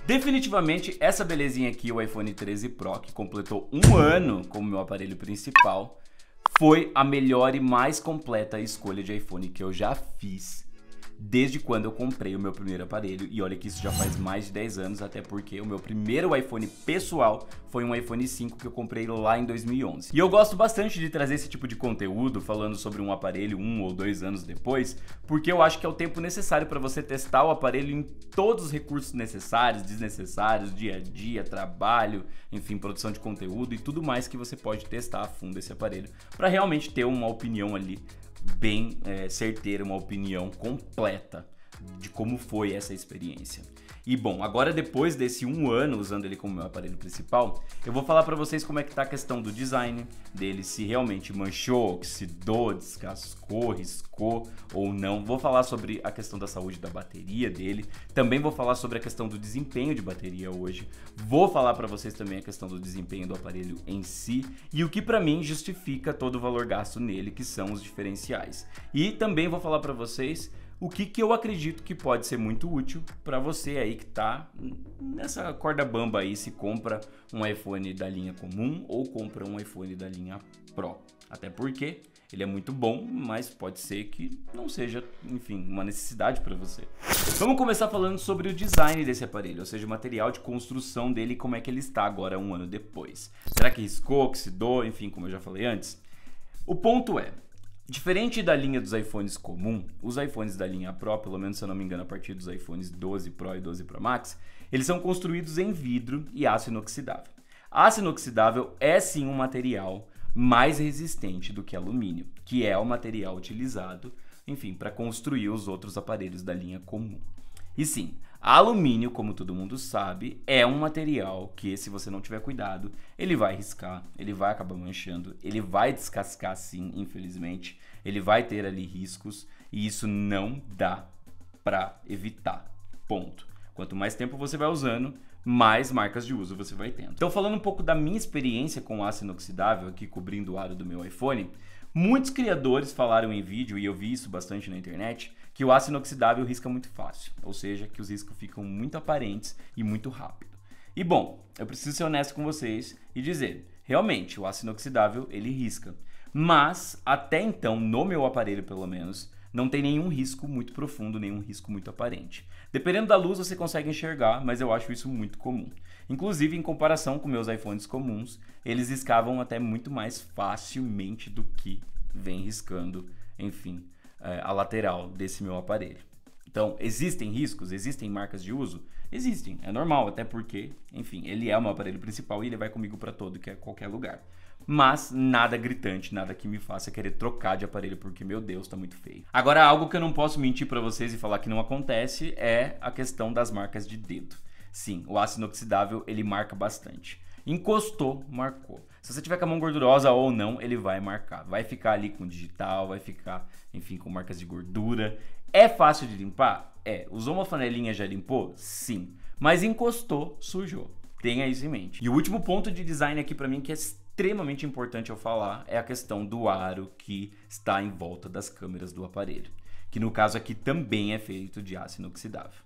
Definitivamente, essa belezinha aqui, o iPhone 13 Pro, que completou um ano como meu aparelho principal, foi a melhor e mais completa escolha de iPhone que eu já fiz desde quando eu comprei o meu primeiro aparelho. E olha que isso já faz mais de 10 anos, até porque o meu primeiro iPhone pessoal foi um iPhone 5 que eu comprei lá em 2011. E eu gosto bastante de trazer esse tipo de conteúdo falando sobre um aparelho 1 ou 2 anos depois, porque eu acho que é o tempo necessário para você testar o aparelho em todos os recursos necessários, desnecessários, dia a dia, trabalho, enfim, produção de conteúdo e tudo mais que você pode testar a fundo esse aparelho, para realmente ter uma opinião ali bem certeira, uma opinião completa de como foi essa experiência. E bom, agora depois desse um ano usando ele como meu aparelho principal, eu vou falar pra vocês como é que tá a questão do design dele, se realmente manchou, oxidou, descascou, riscou ou não. Vou falar sobre a questão da saúde da bateria dele, também vou falar sobre a questão do desempenho de bateria hoje, vou falar pra vocês também a questão do desempenho do aparelho em si e o que pra mim justifica todo o valor gasto nele, que são os diferenciais. E também vou falar pra vocês o que eu acredito que pode ser muito útil para você aí que tá nessa corda bamba aí, se compra um iPhone da linha comum ou compra um iPhone da linha Pro. Até porque ele é muito bom, mas pode ser que não seja, enfim, uma necessidade para você. Vamos começar falando sobre o design desse aparelho, ou seja, o material de construção dele e como é que ele está agora um ano depois. Será que riscou, oxidou, enfim, como eu já falei antes? O ponto é, diferente da linha dos iPhones comum, os iPhones da linha Pro, pelo menos se eu não me engano a partir dos iPhones 12 Pro e 12 Pro Max, eles são construídos em vidro e aço inoxidável. Aço inoxidável é sim um material mais resistente do que alumínio, que é o material utilizado, enfim, para construir os outros aparelhos da linha comum. E sim, alumínio, como todo mundo sabe, é um material que, se você não tiver cuidado, ele vai riscar, ele vai acabar manchando, ele vai descascar sim, infelizmente, ele vai ter ali riscos e isso não dá para evitar, ponto. Quanto mais tempo você vai usando, mais marcas de uso você vai tendo. Então, falando um pouco da minha experiência com aço inoxidável, aqui cobrindo o aro do meu iPhone, muitos criadores falaram em vídeo, e eu vi isso bastante na internet, que o aço inoxidável risca muito fácil, ou seja, que os riscos ficam muito aparentes e muito rápido. E bom, eu preciso ser honesto com vocês e dizer, realmente, o aço inoxidável, ele risca. Mas, até então, no meu aparelho pelo menos, não tem nenhum risco muito profundo, nenhum risco muito aparente. Dependendo da luz você consegue enxergar, mas eu acho isso muito comum. Inclusive, em comparação com meus iPhones comuns, eles riscavam até muito mais facilmente do que vem riscando, enfim, a lateral desse meu aparelho. Então, existem riscos? Existem marcas de uso? Existem, é normal, até porque, enfim, ele é o meu aparelho principal e ele vai comigo para todo que é qualquer lugar. Mas nada gritante, nada que me faça querer trocar de aparelho, porque, meu Deus, tá muito feio. Agora, algo que eu não posso mentir para vocês e falar que não acontece é a questão das marcas de dedo. Sim, o aço inoxidável, ele marca bastante. Encostou, marcou. Se você tiver com a mão gordurosa ou não, ele vai marcar. Vai ficar ali com digital, vai ficar, enfim, com marcas de gordura. É fácil de limpar? É. Usou uma flanelinha, já limpou? Sim. Mas encostou, sujou. Tenha isso em mente. E o último ponto de design aqui pra mim que é extremamente importante eu falar é a questão do aro que está em volta das câmeras do aparelho. Que no caso aqui também é feito de aço inoxidável.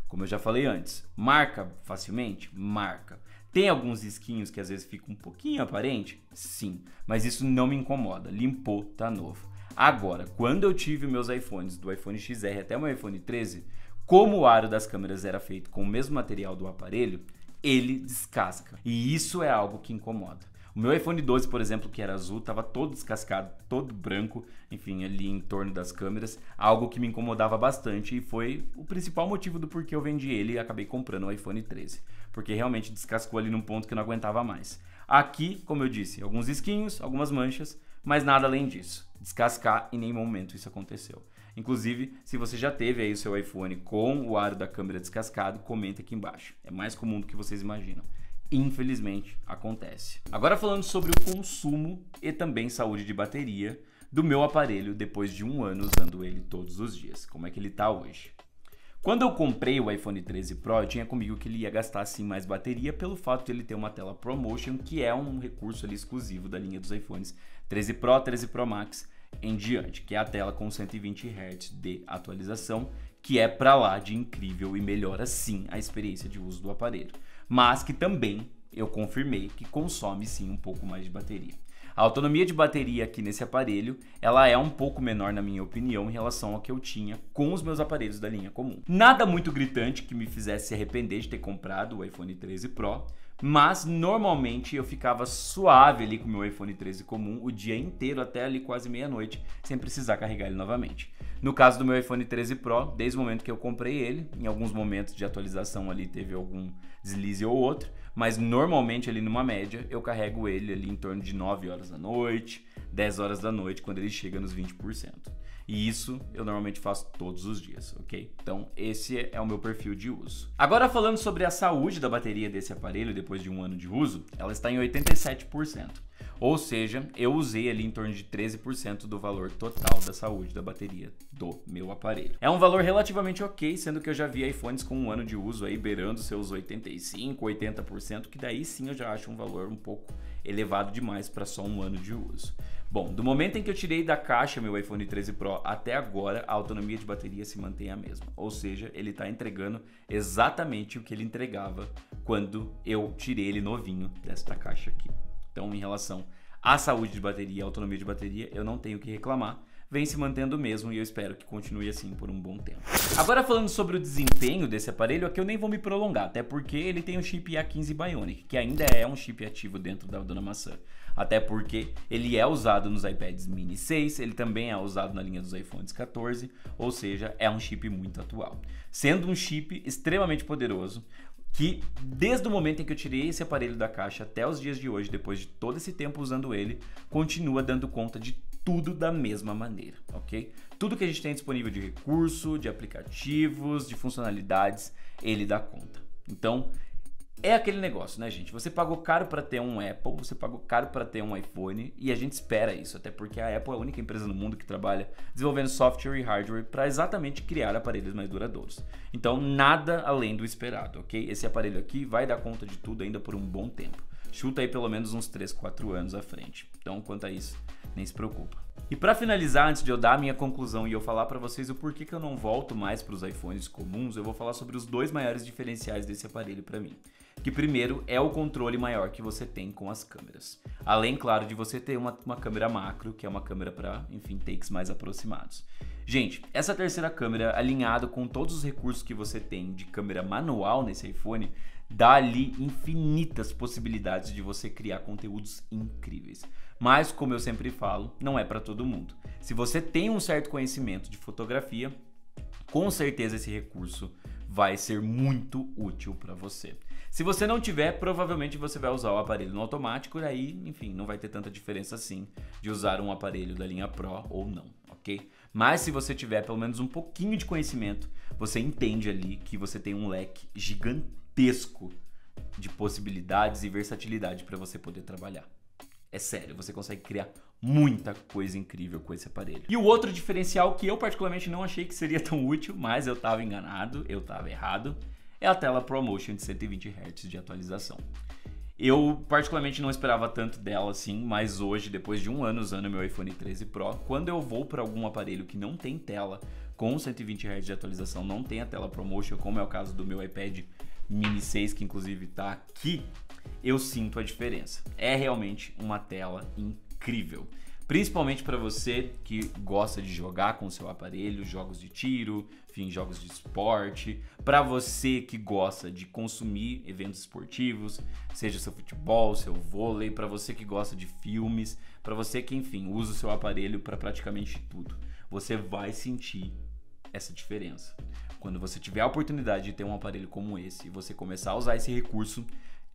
Como eu já falei antes, marca facilmente? Marca. Tem alguns risquinhos que às vezes ficam um pouquinho aparente? Sim, mas isso não me incomoda. Limpou, tá novo. Agora, quando eu tive meus iPhones, do iPhone XR até o meu iPhone 13, como o aro das câmeras era feito com o mesmo material do aparelho, ele descasca. E isso é algo que incomoda. O meu iPhone 12, por exemplo, que era azul, estava todo descascado, todo branco, enfim, ali em torno das câmeras, algo que me incomodava bastante e foi o principal motivo do porquê eu vendi ele e acabei comprando o iPhone 13, porque realmente descascou ali num ponto que eu não aguentava mais. Aqui, como eu disse, alguns risquinhos, algumas manchas, mas nada além disso. Descascar, em nenhum momento isso aconteceu. Inclusive, se você já teve aí o seu iPhone com o aro da câmera descascado, comenta aqui embaixo. É mais comum do que vocês imaginam. Infelizmente, acontece. Agora falando sobre o consumo e também saúde de bateria do meu aparelho depois de um ano usando ele todos os dias. Como é que ele está hoje? Quando eu comprei o iPhone 13 Pro, eu tinha comigo que ele ia gastar sim mais bateria pelo fato de ele ter uma tela ProMotion, que é um recurso ali exclusivo da linha dos iPhones 13 Pro, 13 Pro Max em diante, que é a tela com 120 Hz de atualização, que é pra lá de incrível e melhora sim a experiência de uso do aparelho, mas que também eu confirmei que consome sim um pouco mais de bateria. A autonomia de bateria aqui nesse aparelho, ela é um pouco menor na minha opinião em relação ao que eu tinha com os meus aparelhos da linha comum. Nada muito gritante que me fizesse se arrepender de ter comprado o iPhone 13 Pro, mas normalmente eu ficava suave ali com o meu iPhone 13 comum o dia inteiro até ali quase meia-noite, sem precisar carregar ele novamente. No caso do meu iPhone 13 Pro, desde o momento que eu comprei ele, em alguns momentos de atualização ali teve algum deslize ou outro, mas normalmente ali numa média eu carrego ele ali em torno de 9 horas da noite, 10 horas da noite, quando ele chega nos 20%. E isso eu normalmente faço todos os dias, ok? Então esse é o meu perfil de uso. Agora falando sobre a saúde da bateria desse aparelho depois de um ano de uso, ela está em 87%. Ou seja, eu usei ali em torno de 13% do valor total da saúde da bateria do meu aparelho. É um valor relativamente ok, sendo que eu já vi iPhones com um ano de uso aí beirando seus 85%, 80%, que daí sim eu já acho um valor um pouco elevado demais para só um ano de uso. Bom, do momento em que eu tirei da caixa meu iPhone 13 Pro até agora, a autonomia de bateria se mantém a mesma. Ou seja, ele está entregando exatamente o que ele entregava quando eu tirei ele novinho desta caixa aqui. Então, em relação à saúde de bateria e autonomia de bateria, eu não tenho o que reclamar. Vem se mantendo mesmo e eu espero que continue assim por um bom tempo. Agora falando sobre o desempenho desse aparelho, aqui eu nem vou me prolongar, até porque ele tem o chip A15 Bionic, que ainda é um chip ativo dentro da Dona Maçã. Até porque ele é usado nos iPads mini 6, ele também é usado na linha dos iPhones 14, ou seja, é um chip muito atual. Sendo um chip extremamente poderoso, que desde o momento em que eu tirei esse aparelho da caixa até os dias de hoje, depois de todo esse tempo usando ele, continua dando conta de tudo da mesma maneira, ok? Tudo que a gente tem disponível de recurso, de aplicativos, de funcionalidades, ele dá conta. Então, é aquele negócio, né, gente? Você pagou caro para ter um Apple, você pagou caro para ter um iPhone e a gente espera isso, até porque a Apple é a única empresa no mundo que trabalha desenvolvendo software e hardware para exatamente criar aparelhos mais duradouros. Então, nada além do esperado, ok? Esse aparelho aqui vai dar conta de tudo ainda por um bom tempo. Chuta aí pelo menos uns 3, 4 anos à frente. Então, quanto a isso, nem se preocupa. E para finalizar, antes de eu dar a minha conclusão e eu falar para vocês o porquê que eu não volto mais para os iPhones comuns, eu vou falar sobre os dois maiores diferenciais desse aparelho para mim. Que primeiro é o controle maior que você tem com as câmeras. Além, claro, de você ter uma câmera macro, que é uma câmera para, enfim, takes mais aproximados. Gente, essa terceira câmera, alinhado com todos os recursos que você tem de câmera manual nesse iPhone, dá ali infinitas possibilidades de você criar conteúdos incríveis. Mas, como eu sempre falo, não é para todo mundo. Se você tem um certo conhecimento de fotografia, com certeza esse recurso vai ser muito útil para você. Se você não tiver, provavelmente você vai usar o aparelho no automático e aí, enfim, não vai ter tanta diferença assim de usar um aparelho da linha Pro ou não, ok? Mas se você tiver pelo menos um pouquinho de conhecimento, você entende ali que você tem um leque gigantesco de possibilidades e versatilidade para você poder trabalhar. É sério, você consegue criar muita coisa incrível com esse aparelho. E o outro diferencial que eu particularmente não achei que seria tão útil, mas eu estava enganado, eu estava errado, é a tela ProMotion de 120 Hz de atualização. Eu particularmente não esperava tanto dela assim, mas hoje, depois de um ano usando meu iPhone 13 Pro, quando eu vou para algum aparelho que não tem tela com 120 Hz de atualização, não tem a tela ProMotion, como é o caso do meu iPad mini 6, que inclusive está aqui, eu sinto a diferença. É realmente uma tela incrível. Principalmente para você que gosta de jogar com o seu aparelho, jogos de tiro, enfim, jogos de esporte. Para você que gosta de consumir eventos esportivos, seja seu futebol, seu vôlei, para você que gosta de filmes, para você que, enfim, usa o seu aparelho para praticamente tudo. Você vai sentir essa diferença. Quando você tiver a oportunidade de ter um aparelho como esse e você começar a usar esse recurso,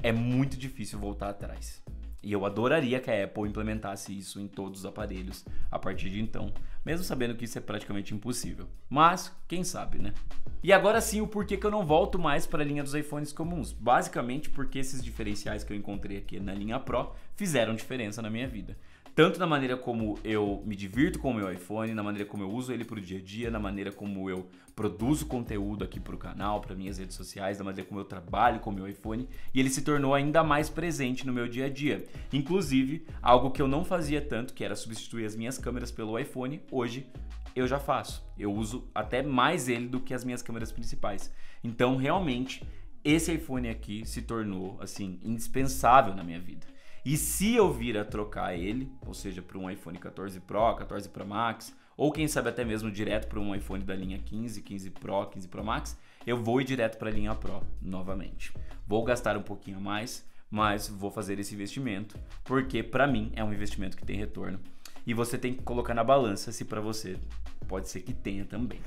é muito difícil voltar atrás. E eu adoraria que a Apple implementasse isso em todos os aparelhos a partir de então, mesmo sabendo que isso é praticamente impossível. Mas, quem sabe, né? E agora sim, o porquê que eu não volto mais para a linha dos iPhones comuns. Basicamente porque esses diferenciais que eu encontrei aqui na linha Pro fizeram diferença na minha vida. tanto na maneira como eu me divirto com o meu iPhone, na maneira como eu uso ele pro dia a dia, na maneira como eu produzo conteúdo aqui pro canal, para minhas redes sociais, na maneira como eu trabalho com o meu iPhone, e ele se tornou ainda mais presente no meu dia a dia. Inclusive, algo que eu não fazia tanto, que era substituir as minhas câmeras pelo iPhone, hoje eu já faço. Eu uso até mais ele do que as minhas câmeras principais. Então, realmente, esse iPhone aqui se tornou, assim, indispensável na minha vida. E se eu vir a trocar ele, ou seja, para um iPhone 14 Pro, 14 Pro Max, ou quem sabe até mesmo direto para um iPhone da linha 15, 15 Pro, 15 Pro Max, eu vou ir direto para a linha Pro novamente. Vou gastar um pouquinho a mais, mas vou fazer esse investimento, porque para mim é um investimento que tem retorno. E você tem que colocar na balança se para você pode ser que tenha também.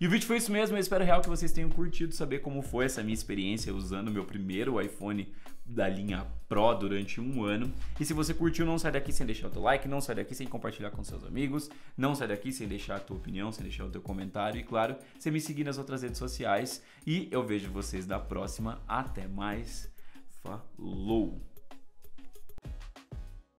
E o vídeo foi isso mesmo, eu espero real que vocês tenham curtido saber como foi essa minha experiência usando o meu primeiro iPhone da linha Pro durante um ano. E se você curtiu, não sai daqui sem deixar o teu like, não sai daqui sem compartilhar com seus amigos, não sai daqui sem deixar a tua opinião, sem deixar o teu comentário e, claro, sem me seguir nas outras redes sociais. E eu vejo vocês na próxima. Até mais. Falou!